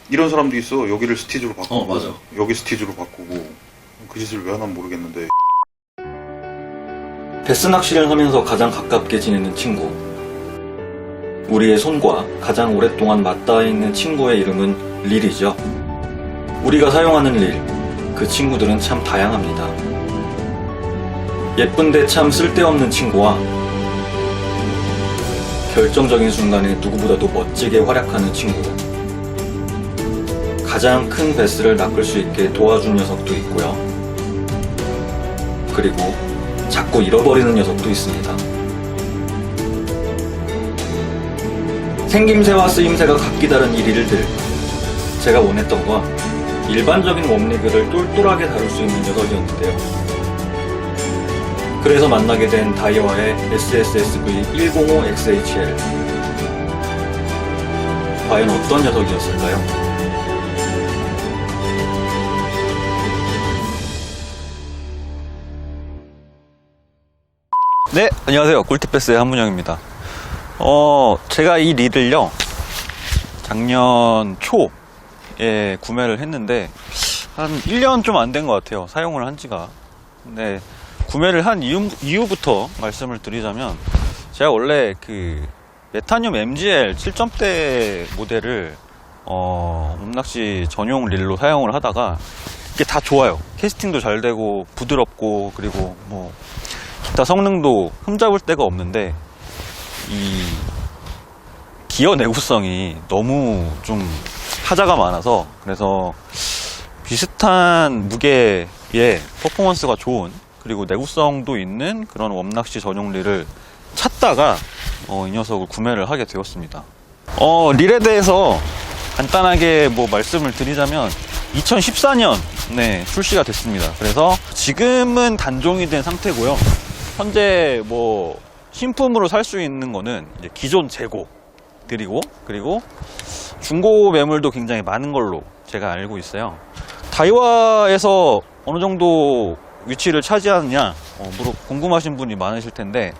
이런 사람도 있어. 여기를 스티즈로 바꾸고 맞아. 여기 스티즈로 바꾸고. 그 짓을 왜 하나 모르겠는데. 베스 낚시를 하면서 가장 가깝게 지내는 친구. 우리의 손과 가장 오랫동안 맞닿아 있는 친구의 이름은 릴이죠. 우리가 사용하는 릴, 그 친구들은 참 다양합니다. 예쁜데 참 쓸데없는 친구와 결정적인 순간에 누구보다도 멋지게 활약하는 친구. 가장 큰 베스를 낚을 수 있게 도와준 녀석도 있고요. 그리고 자꾸 잃어버리는 녀석도 있습니다. 생김새와 쓰임새가 각기 다른 이 릴들. 제가 원했던 건 일반적인 웜리그를 똘똘하게 다룰 수 있는 녀석이었는데요. 그래서 만나게 된 다이와의 SSSV105XHL. 과연 어떤 녀석이었을까요? 네, 안녕하세요. 꿀팁베스의 한문영입니다. 제가 이 릴을요, 작년 초에 구매를 했는데, 한 1년 좀 안 된 것 같아요. 사용을 한 지가. 근데, 구매를 한 이후부터 말씀을 드리자면, 제가 원래 그, 메타늄 MGL 7점대 모델을, 낚시 전용 릴로 사용을 하다가, 이게 다 좋아요. 캐스팅도 잘 되고, 부드럽고, 그리고 뭐, 기타 성능도 흠잡을 데가 없는데 이 기어 내구성이 너무 좀 하자가 많아서, 그래서 비슷한 무게의 퍼포먼스가 좋은, 그리고 내구성도 있는 그런 웜낚시 전용 릴을 찾다가 이 녀석을 구매를 하게 되었습니다. 릴에 대해서 간단하게 뭐 말씀을 드리자면 2014년에 출시가 됐습니다. 그래서 지금은 단종이 된 상태고요. 현재 뭐 신품으로 살 수 있는 거는 이제 기존 재고들이고, 그리고 중고 매물도 굉장히 많은 걸로 제가 알고 있어요. 다이와에서 어느 정도 위치를 차지하느냐 궁금하신 분이 많으실 텐데,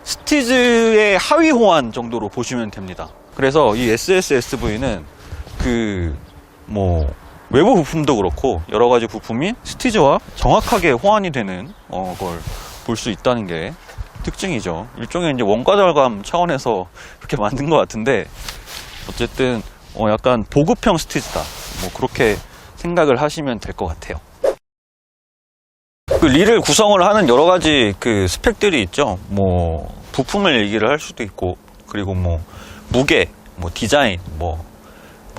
스티즈의 하위 호환 정도로 보시면 됩니다. 그래서 이 SSSV는 그 뭐 외부 부품도 그렇고 여러 가지 부품이 스티즈와 정확하게 호환이 되는 걸 볼 수 있다는 게 특징이죠. 일종의 이제 원가 절감 차원에서 그렇게 만든 것 같은데, 어쨌든 약간 보급형 스티즈다, 뭐 그렇게 생각을 하시면 될 것 같아요. 그 릴을 구성을 하는 여러 가지 그 스펙들이 있죠. 뭐 부품을 얘기를 할 수도 있고, 그리고 뭐 무게, 뭐 디자인, 뭐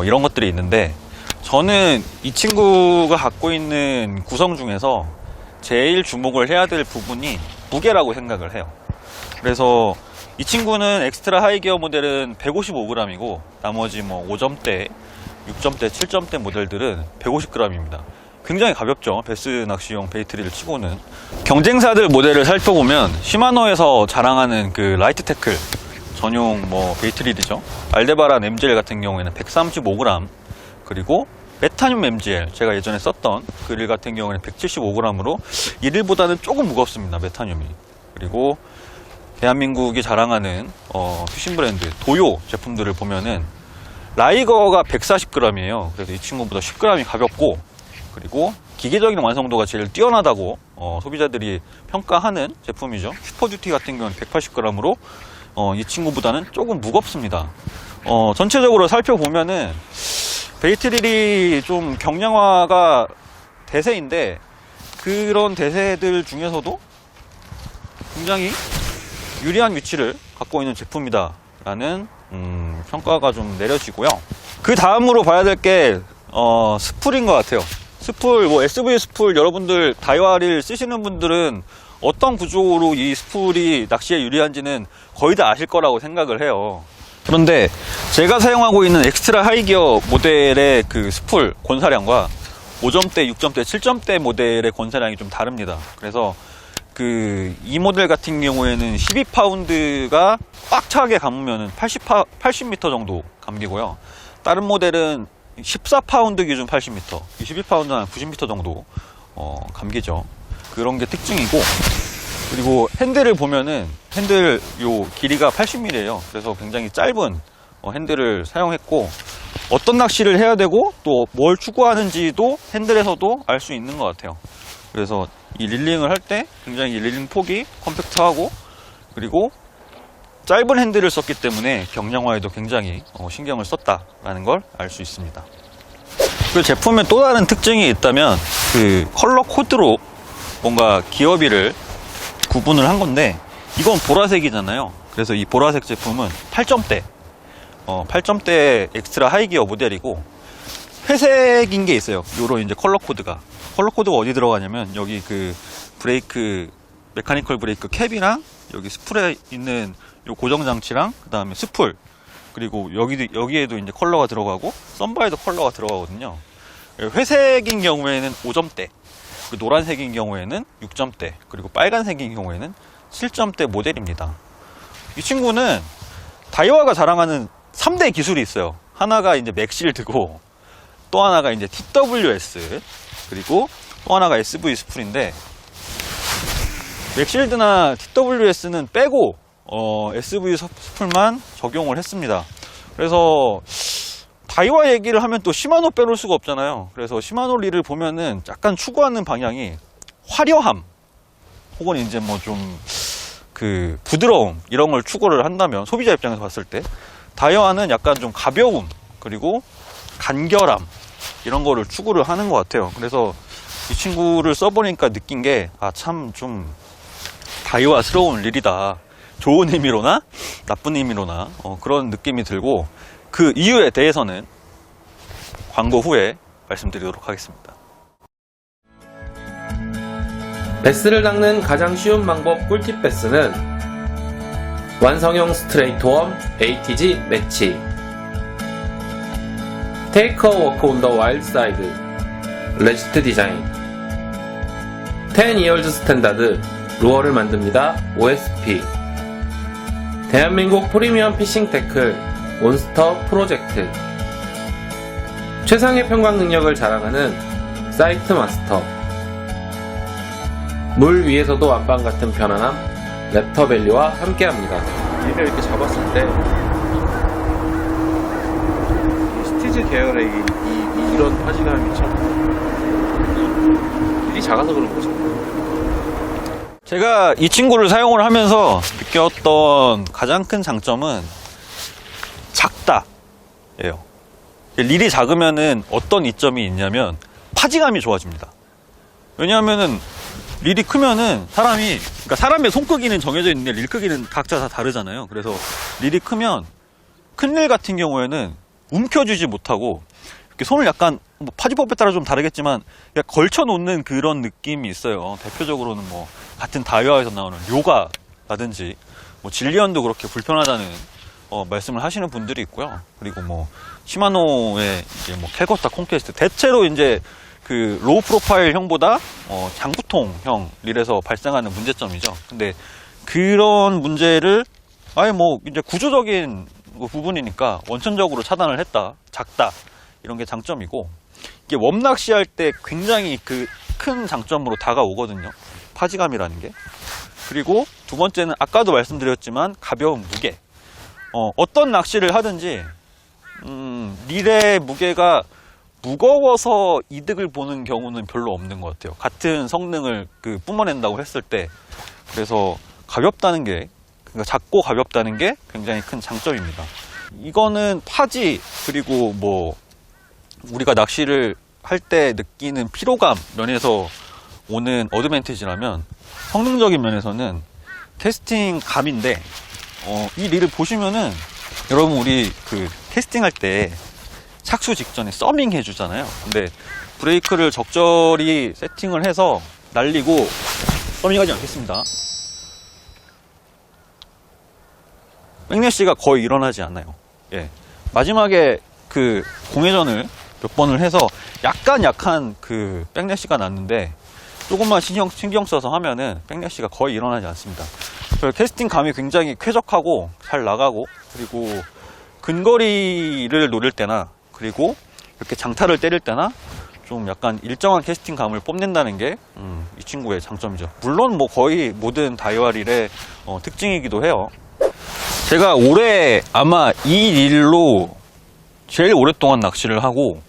이런 것들이 있는데, 저는 이 친구가 갖고 있는 구성 중에서 제일 주목을 해야 될 부분이 무게라고 생각을 해요. 그래서 이 친구는 엑스트라 하이기어 모델은 155g이고, 나머지 뭐 5점대, 6점대, 7점대 모델들은 150g입니다. 굉장히 가볍죠. 베스 낚시용 베이트리를 치고는. 경쟁사들 모델을 살펴보면 시마노에서 자랑하는 그 라이트 태클 전용 뭐 베이트릴이죠. 알데바란 MGL 같은 경우에는 135g, 그리고 메타늄 MGL, 제가 예전에 썼던 그 릴 같은 경우에는 175g으로 이 릴보다는 조금 무겁습니다, 메타늄이. 그리고 대한민국이 자랑하는 퓨신 브랜드 도요 제품들을 보면은 라이거가 140g이에요. 그래서 이 친구보다 10g이 가볍고, 그리고 기계적인 완성도가 제일 뛰어나다고 소비자들이 평가하는 제품이죠. 슈퍼듀티 같은 경우는 180g으로 이 친구보다는 조금 무겁습니다. 전체적으로 살펴보면은 베이트릴이 좀 경량화가 대세인데, 그런 대세들 중에서도 굉장히 유리한 위치를 갖고 있는 제품이다 라는 평가가 좀 내려지고요. 그 다음으로 봐야 될 게 스풀인 것 같아요. 스풀, 뭐 SV 스풀, 여러분들 다이와 릴 쓰시는 분들은 어떤 구조로 이 스풀이 낚시에 유리한지는 거의 다 아실 거라고 생각을 해요. 그런데 제가 사용하고 있는 엑스트라 하이기어 모델의 그 스풀 권사량과 5점대, 6점대, 7점대 모델의 권사량이 좀 다릅니다. 그래서 그 이 모델 같은 경우에는 12파운드가 꽉 차게 감으면 80m 정도 감기고요. 다른 모델은 14파운드 기준 80m, 22파운드는 90m 정도 감기죠. 그런 게 특징이고, 그리고 핸들을 보면은 핸들 요 길이가 80mm예요. 그래서 굉장히 짧은 핸들을 사용했고, 어떤 낚시를 해야 되고 또 뭘 추구하는지도 핸들에서도 알 수 있는 것 같아요. 그래서 이 릴링을 할 때 굉장히 릴링 폭이 컴팩트하고, 그리고 짧은 핸들을 썼기 때문에 경량화에도 굉장히 신경을 썼다라는 걸 알 수 있습니다. 그 제품의 또 다른 특징이 있다면 그 컬러 코드로 뭔가 기어비를 구분을 한 건데, 이건 보라색이잖아요. 그래서 이 보라색 제품은 8점대 8점대 엑스트라 하이기어 모델이고, 회색인 게 있어요. 요런 이제 컬러 코드가 어디 들어가냐면, 여기 그 브레이크, 메카니컬 브레이크 캡이랑 여기 스풀에 있는 요 고정 장치랑, 그 다음에 스풀, 그리고 여기에도 이제 컬러가 들어가고 썬바에도 컬러가 들어가거든요. 회색인 경우에는 5점대, 노란색인 경우에는 6점대, 그리고 빨간색인 경우에는 7점대 모델입니다. 이 친구는 다이와가 자랑하는 3대 기술이 있어요. 하나가 이제 맥실드고, 또 하나가 이제 TWS, 그리고 또 하나가 SV 스풀인데, 맥실드나 TWS는 빼고 SV 스풀만 적용을 했습니다. 그래서 다이와 얘기를 하면 또 시마노 빼놓을 수가 없잖아요. 그래서 시마노 릴을 보면은 약간 추구하는 방향이 화려함, 혹은 이제 뭐 좀 그 부드러움, 이런 걸 추구를 한다면, 소비자 입장에서 봤을 때 다이와는 약간 좀 가벼움, 그리고 간결함, 이런 거를 추구를 하는 것 같아요. 그래서 이 친구를 써보니까 느낀 게, 참 좀 다이와스러운 릴이다. 좋은 의미로나 나쁜 의미로나 그런 느낌이 들고, 그 이유에 대해서는 광고 후에 말씀드리도록 하겠습니다. 베스를 닦는 가장 쉬운 방법 꿀팁 베스는 완성형 스트레이트 웜 ATG 매치, 테이크 어 워크 온 더 와일드 사이드 레지트 디자인, 10 이어즈 스탠다드 루어를 만듭니다. OSP, 대한민국 프리미엄 피싱 태클 몬스터 프로젝트, 최상의 평광 능력을 자랑하는 사이트 마스터, 물 위에서도 안방 같은 편안함 랩터 밸리와 함께합니다. 얘를 이렇게 잡았을 때 이 스티즈 계열의 이런 파지감이 참 일이 작아서 그런 거죠. 제가 이 친구를 사용을 하면서 느꼈던 가장 큰 장점은 작다예요. 릴이 작으면은 어떤 이점이 있냐면 파지감이 좋아집니다. 왜냐하면은 릴이 크면은 그러니까 사람의 손 크기는 정해져 있는데 릴 크기는 각자 다 다르잖아요. 그래서 릴이 크면, 큰 릴 같은 경우에는 움켜쥐지 못하고 이렇게 손을 약간, 뭐 파지법에 따라 좀 다르겠지만 걸쳐 놓는 그런 느낌이 있어요. 대표적으로는 뭐 같은 다이와에서 나오는 료가라든지 뭐 질리언도 그렇게 불편하다는 말씀을 하시는 분들이 있고요. 그리고 뭐 시마노의 이제 뭐 캘거타 콘퀘스트, 대체로 이제 그 로우 프로파일형보다 장구통형 릴에서 발생하는 문제점이죠. 근데 그런 문제를 아예 뭐 이제 구조적인 부분이니까 원천적으로 차단을 했다, 작다, 이런 게 장점이고, 이게 웜낚시할 때 굉장히 그 큰 장점으로 다가오거든요. 파지감이라는 게. 그리고 두 번째는 아까도 말씀드렸지만 가벼운 무게. 어떤 낚시를 하든지 릴의 무게가 무거워서 이득을 보는 경우는 별로 없는 것 같아요. 같은 성능을 뿜어낸다고 했을 때. 그래서 가볍다는 게, 그러니까 작고 가볍다는 게 굉장히 큰 장점입니다. 이거는 파지, 그리고 뭐 우리가 낚시를 할 때 느끼는 피로감 면에서 오는 어드밴티지라면, 성능적인 면에서는 캐스팅 감인데, 이 릴을 보시면은 여러분, 우리 그 캐스팅 할 때 착수 직전에 서밍 해주잖아요. 근데 브레이크를 적절히 세팅을 해서 날리고, 서밍하지 않겠습니다. 백래시가 거의 일어나지 않아요. 예. 마지막에 그 공회전을 몇 번을 해서 약간 약한 그 백래시가 났는데, 조금만 신경 써서 하면은 백래시가 거의 일어나지 않습니다. 캐스팅 감이 굉장히 쾌적하고 잘 나가고, 그리고 근거리를 노릴 때나, 그리고 이렇게 장타를 때릴 때나 좀 약간 일정한 캐스팅 감을 뽐낸다는 게 이 친구의 장점이죠. 물론 뭐 거의 모든 다이와 릴의 특징이기도 해요. 제가 올해 아마 이 릴로 제일 오랫동안 낚시를 하고,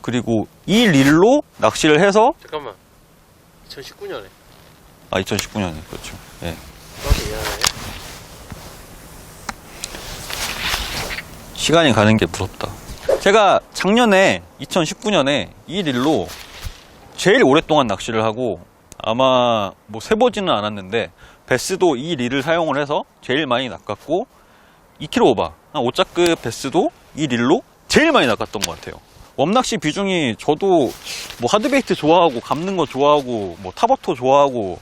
그리고 이 릴로 낚시를 해서, 잠깐만. 2019년에. 아, 2019년에, 그렇죠. 예. 미안해. 시간이 가는 게 무섭다. 제가 작년에 2019년에 이 릴로 제일 오랫동안 낚시를 하고, 아마 뭐 세보지는 않았는데 베스도 이 릴을 사용을 해서 제일 많이 낚았고, 2kg 오버 한 5자급 베스도 이 릴로 제일 많이 낚았던 것 같아요. 웜낚시 비중이, 저도 뭐 하드베이트 좋아하고 감는 거 좋아하고 뭐 타버토 좋아하고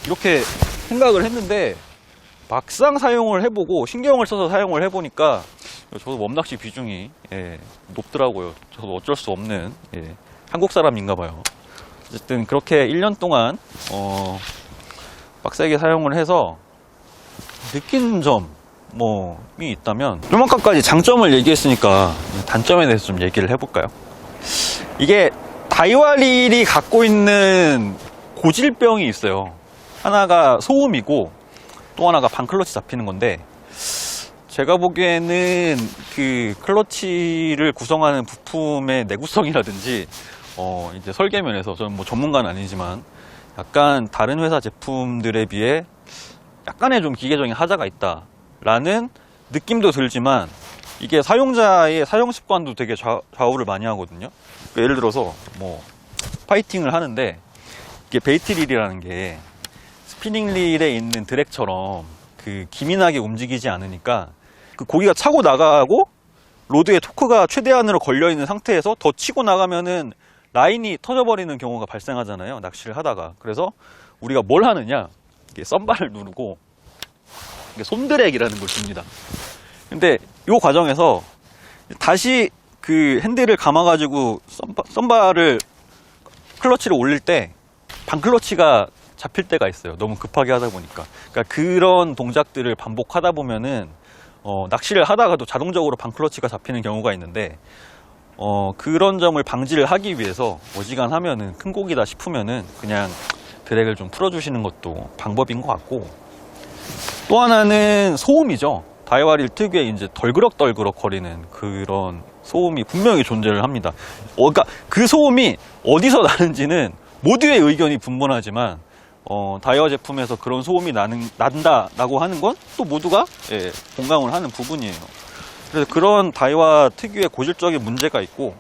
이렇게 생각을 했는데, 막상 사용을 해보고 신경을 써서 사용을 해보니까 저도 웜낚시 비중이 높더라고요. 저도 어쩔 수 없는 한국 사람인가 봐요. 어쨌든 그렇게 1년 동안 빡세게 사용을 해서 느낀 점이 있다면, 좀 아까까지 장점을 얘기했으니까 단점에 대해서 좀 얘기를 해볼까요? 이게 다이와 릴이 갖고 있는 고질병이 있어요. 하나가 소음이고 또 하나가 반클러치 잡히는 건데, 제가 보기에는 그 클러치를 구성하는 부품의 내구성이라든지 이제 설계면에서, 저는 뭐 전문가는 아니지만 약간 다른 회사 제품들에 비해 약간의 좀 기계적인 하자가 있다라는 느낌도 들지만, 이게 사용자의 사용 습관도 되게 좌우를 많이 하거든요. 그러니까 예를 들어서 뭐 파이팅을 하는데, 이게 베이트 릴이라는 게 스피닝 릴에 있는 드랙처럼 그 기민하게 움직이지 않으니까 그 고기가 차고 나가고 로드에 토크가 최대한으로 걸려있는 상태에서 더 치고 나가면은 라인이 터져버리는 경우가 발생하잖아요, 낚시를 하다가. 그래서 우리가 뭘 하느냐, 이게 썬바를 누르고 이게 손드랙이라는 걸 줍니다. 근데 이 과정에서 다시 그 핸들을 감아가지고 썬바를, 클러치를 올릴 때 반클러치가 잡힐 때가 있어요. 너무 급하게 하다 보니까. 그러니까 그런 동작들을 반복하다 보면은 낚시를 하다가도 자동적으로 반클러치가 잡히는 경우가 있는데, 그런 점을 방지를 하기 위해서 어지간하면은, 큰 고기다 싶으면은 그냥 드랙을 좀 풀어주시는 것도 방법인 것 같고, 또 하나는 소음이죠. 다이와 릴 특유의 이제 덜그럭덜그럭 거리는 그런 소음이 분명히 존재를 합니다. 그러니까 그 소음이 어디서 나는지는 모두의 의견이 분분하지만, 다이와 제품에서 그런 소음이 난다라고 하는 건 또 모두가 공감을 하는 부분이에요. 그래서 그런 다이와 특유의 고질적인 문제가 있고,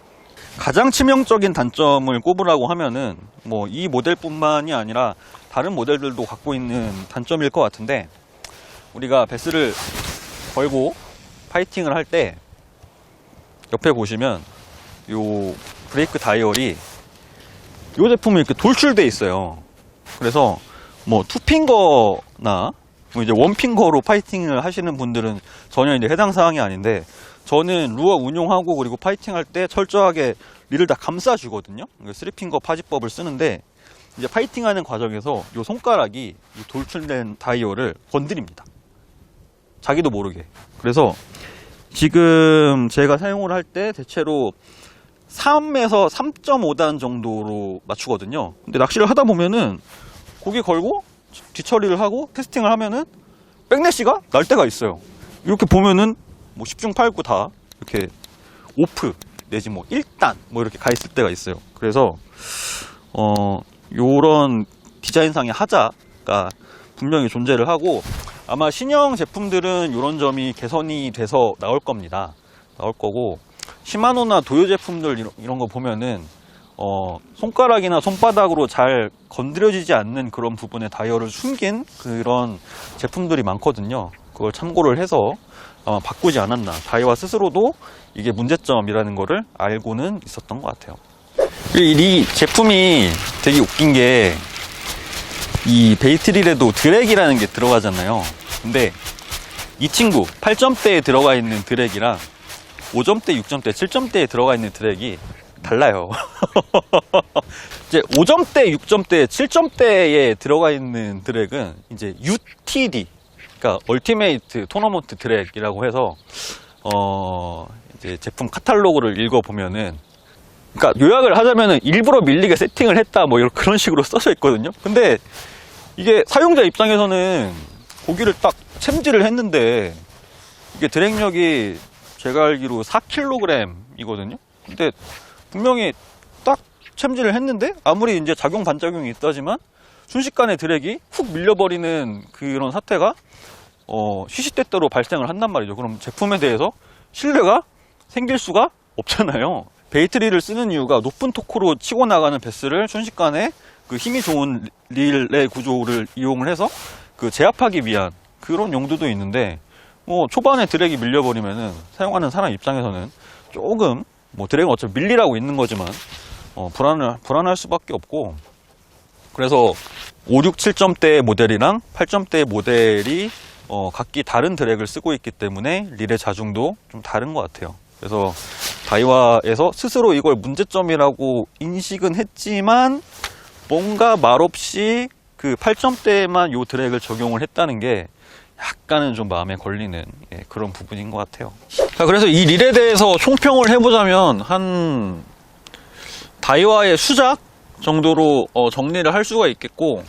가장 치명적인 단점을 꼽으라고 하면은 뭐 이 모델뿐만이 아니라 다른 모델들도 갖고 있는 단점일 것 같은데, 우리가 베스를 걸고 파이팅을 할 때 옆에 보시면 요 브레이크 다이얼이 요 제품이 이렇게 돌출돼 있어요. 그래서 뭐 투핑거나 뭐 이제 원핑거로 파이팅을 하시는 분들은 전혀 이제 해당 사항이 아닌데, 저는 루어 운용하고 그리고 파이팅 할 때 철저하게 릴을 다 감싸주거든요. 쓰리핑거 파지법을 쓰는데, 이제 파이팅 하는 과정에서 요 손가락이 이 돌출된 다이얼을 건드립니다. 자기도 모르게. 그래서 지금 제가 사용을 할 때 대체로 3에서 3.5단 정도로 맞추거든요. 근데 낚시를 하다 보면은 고기 걸고 뒤처리를 하고 테스팅을 하면은 백래시가 날 때가 있어요. 이렇게 보면은 뭐 10중 8구 다 이렇게 오프 내지 뭐 1단 뭐 이렇게 가 있을 때가 있어요. 그래서 요런 디자인상의 하자가 분명히 존재를 하고, 아마 신형 제품들은 이런 점이 개선이 돼서 나올 겁니다. 나올 거고, 시마노나 도요 제품들 이런 거 보면은 손가락이나 손바닥으로 잘 건드려지지 않는 그런 부분에 다이얼을 숨긴 그런 제품들이 많거든요. 그걸 참고를 해서 아마 바꾸지 않았나. 다이와 스스로도 이게 문제점이라는 거를 알고는 있었던 것 같아요. 이 제품이 되게 웃긴 게, 이 베이트릴에도 드랙이라는 게 들어가잖아요. 근데 이 친구 8점대에 들어가 있는 드랙이랑 5점대, 6점대, 7점대에 들어가 있는 드랙이 달라요. 이제 5점대, 6점대, 7점대에 들어가 있는 드랙은 이제 UTD, 그러니까 얼티메이트 토너먼트 드랙이라고 해서 이제 제품 카탈로그를 읽어보면은, 그러니까 요약을 하자면은 일부러 밀리게 세팅을 했다 뭐 이런 그런 식으로 써져 있거든요. 근데 이게 사용자 입장에서는 고기를 딱 챔질을 했는데 이게 드랙력이 제가 알기로 4kg이거든요. 근데 분명히 딱 챔질을 했는데 아무리 이제 작용 반작용이 있다지만 순식간에 드랙이 훅 밀려버리는 그런 사태가 시시때때로 발생을 한단 말이죠. 그럼 제품에 대해서 신뢰가 생길 수가 없잖아요. 베이트릴을 쓰는 이유가 높은 토크로 치고 나가는 베스를 순식간에 그 힘이 좋은 릴의 구조를 이용을 해서 그 제압하기 위한 그런 용도도 있는데, 초반에 드랙이 밀려버리면은 사용하는 사람 입장에서는 조금 드랙은 어차피 밀리라고 있는 거지만 불안할 수밖에 없고, 그래서 5, 6, 7점대 모델이랑 8점대 모델이 각기 다른 드랙을 쓰고 있기 때문에 릴의 자중도 좀 다른 것 같아요. 그래서 다이와에서 스스로 이걸 문제점이라고 인식은 했지만 뭔가 말없이 그 8점대에만 요 드랙을 적용을 했다는 게 약간은 좀 마음에 걸리는 그런 부분인 것 같아요. 자, 그래서 이 릴에 대해서 총평을 해보자면 한 다이와의 수작 정도로 정리를 할 수가 있겠고,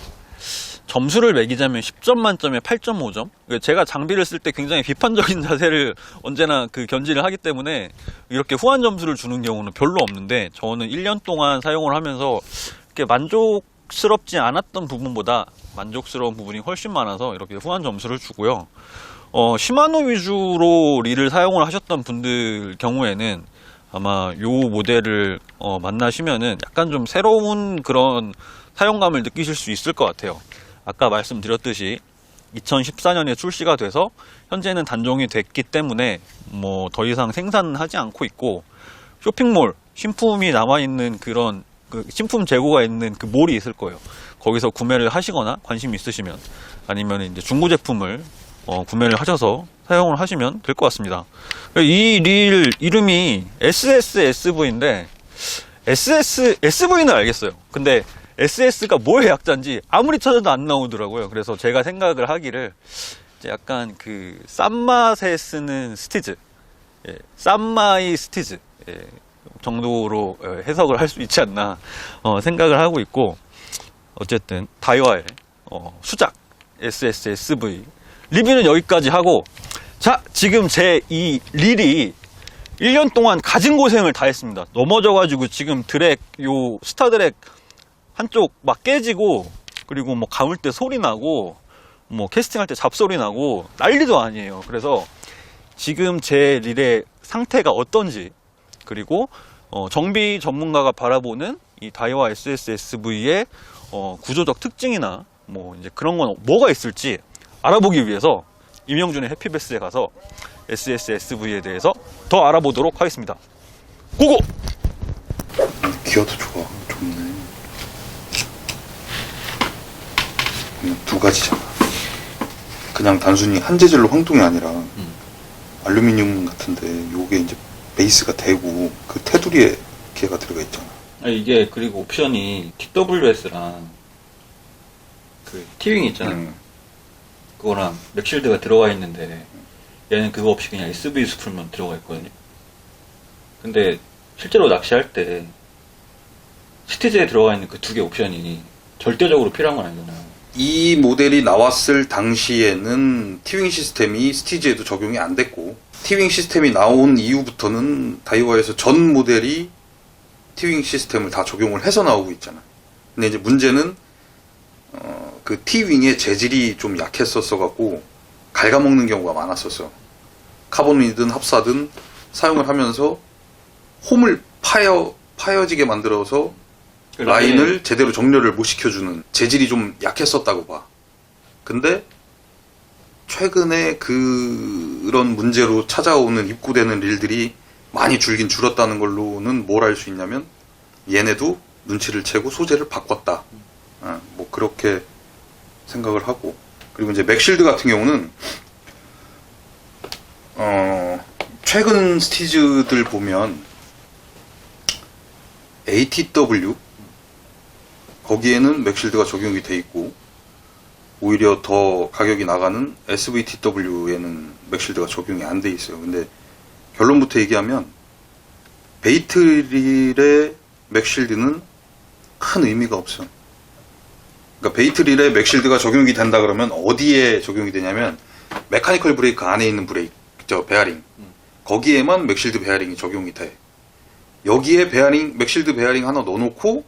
점수를 매기자면 10점 만점에 8.5점. 제가 장비를 쓸 때 굉장히 비판적인 자세를 언제나 견지를 하기 때문에 이렇게 후한 점수를 주는 경우는 별로 없는데, 저는 1년 동안 사용을 하면서 이렇게 만족스럽지 않았던 부분보다 만족스러운 부분이 훨씬 많아서 이렇게 후한 점수를 주고요. 시마노 위주로 릴을 사용을 하셨던 분들 경우에는 아마 요 모델을 만나시면은 약간 좀 새로운 그런 사용감을 느끼실 수 있을 것 같아요. 아까 말씀드렸듯이 2014년에 출시가 돼서 현재는 단종이 됐기 때문에 더 이상 생산하지 않고 있고, 쇼핑몰 신품이 남아있는 그런 신품 재고가 있는 그 몰이 있을 거예요. 거기서 구매를 하시거나 관심 있으시면, 아니면 이제 중고 제품을 구매를 하셔서 사용을 하시면 될 것 같습니다. 이 릴 이름이 SSSV인데, SV는 알겠어요. 근데 SS가 뭐의 약자인지 아무리 찾아도 안 나오더라고요. 그래서 제가 생각을 하기를 약간 쌈맛에 쓰는 스티즈, 쌈마이 스티즈 정도로 해석을 할 수 있지 않나 생각을 하고 있고, 어쨌든 다이와의 수작 SSSV 리뷰는 여기까지 하고, 자, 지금 제 이 릴이 1년 동안 가진 고생을 다 했습니다. 넘어져가지고 지금 드랙, 스타 드랙 한쪽 막 깨지고, 그리고 감을 때 소리 나고, 캐스팅할 때 잡소리 나고, 난리도 아니에요. 그래서 지금 제 릴의 상태가 어떤지, 그리고 정비 전문가가 바라보는 이 다이와 SSSV의 구조적 특징이나 이제 그런 건 뭐가 있을지 알아보기 위해서 임영준의 해피베스에 가서 SSSV에 대해서 더 알아보도록 하겠습니다. 고고! 기어도 좋네. 두 가지잖아. 그냥 단순히 한 재질로 황동이 아니라 알루미늄 같은데 요게 이제 베이스가 되고 그 테두리에 기어가 들어가 있잖아. 이게 그리고 옵션이 TWS랑 그 T윙 있잖아요. 그거랑 맥실드가 들어가 있는데 얘는 그거 없이 그냥 SV 수풀만 들어가 있거든요. 근데 실제로 낚시할 때 스티즈에 들어가 있는 그 두 개 옵션이 절대적으로 필요한 건 아니잖아요. 이 모델이 나왔을 당시에는 티윙 시스템이 스티즈에도 적용이 안 됐고, 티윙 시스템이 나온 이후부터는 다이와에서 전 모델이 티윙 시스템을 다 적용을 해서 나오고 있잖아. 근데 이제 문제는 그 티윙의 재질이 좀 약했었어 갖고 갉아먹는 경우가 많았었어. 카본이든 합사든 사용을 하면서 홈을 파여지게 만들어서 라인을 제대로 정렬을 못 시켜주는 재질이 좀 약했었다고 봐. 근데 최근에 그런 문제로 찾아오는 입고되는 릴들이 많이 줄긴 줄었다는 걸로는 뭘 알 수 있냐면, 얘네도 눈치를 채고 소재를 바꿨다. 그렇게 생각을 하고, 그리고 이제 맥실드 같은 경우는 최근 스티즈들 보면 ATW 거기에는 맥실드가 적용이 돼 있고, 오히려 더 가격이 나가는 SVTW에는 맥실드가 적용이 안 돼 있어요. 근데 결론부터 얘기하면 베이트릴의 맥실드는 큰 의미가 없어. 그러니까 베이트릴의 맥실드가 적용이 된다 그러면 어디에 적용이 되냐면 메카니컬 브레이크 안에 있는 브레이크, 저 베어링 거기에만 맥실드 베어링이 적용이 돼. 여기에 맥실드 베어링 하나 넣어놓고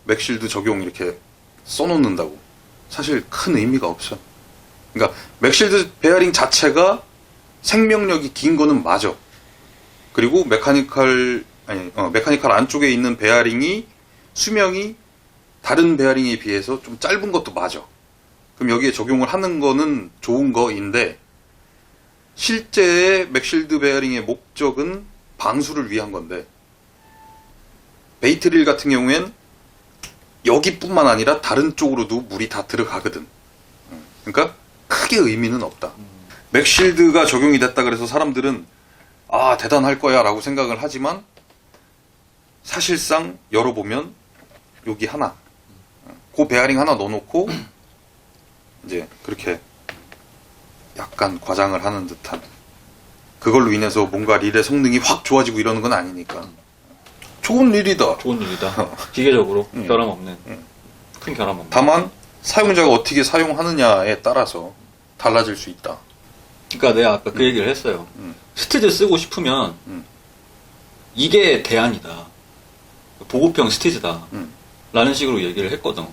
맥실드 적용 이렇게 써놓는다고 사실 큰 의미가 없어. 그러니까 맥실드 베어링 자체가 생명력이 긴 거는 맞아. 그리고 메카니컬 안쪽에 있는 베어링이 수명이 다른 베어링에 비해서 좀 짧은 것도 맞아. 그럼 여기에 적용을 하는 거는 좋은 거인데 실제의 맥실드 베어링의 목적은 방수를 위한 건데 베이트릴 같은 경우엔 여기뿐만 아니라 다른 쪽으로도 물이 다 들어가거든. 그러니까 크게 의미는 없다. 맥실드가 적용이 됐다 그래서 사람들은 아 대단할 거야 라고 생각을 하지만 사실상 열어보면 여기 하나 그 베어링 하나 넣어놓고 이제 그렇게 약간 과장을 하는 듯한 그걸로 인해서 뭔가 릴의 성능이 확 좋아지고 이러는 건 아니니까 좋은 릴이다. 좋은 일이다. 기계적으로 음. 결함 없는 큰 결함 없는. 다만 사용자가 어떻게 사용하느냐에 따라서 달라질 수 있다. 그러니까 내가 아까 그 얘기를 했어요. 스티즈 쓰고 싶으면 이게 대안이다. 보급형 스티즈다. 라는 식으로 얘기를 했거든.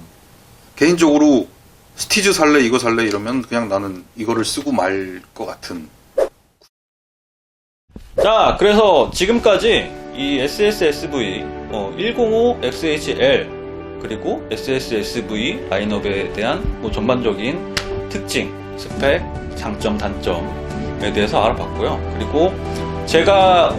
개인적으로 스티즈 살래 이거 살래 이러면 그냥 나는 이거를 쓰고 말 것 같은. 자, 그래서 지금까지 이 SSSV 105XHL 그리고 SSSV 라인업에 대한 뭐 전반적인 특징, 스펙, 장점, 단점에 대해서 알아봤고요. 그리고 제가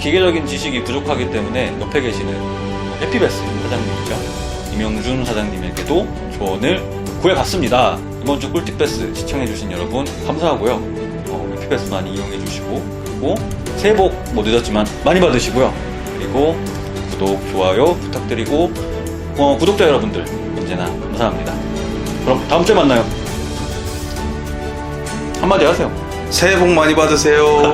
기계적인 지식이 부족하기 때문에 옆에 계시는 해피베스 사장님이죠. 임영준 사장님에게도 조언을 구해봤습니다. 이번 주 꿀팁베스 시청해주신 여러분 감사하고요. 해피베스 많이 이용해주시고 그리고 새해 복 뭐 늦었지만 많이 받으시고요. 그리고 구독, 좋아요 부탁드리고 구독자 여러분들 언제나 감사합니다. 그럼 다음 주에 만나요. 한마디 하세요. 새해 복 많이 받으세요.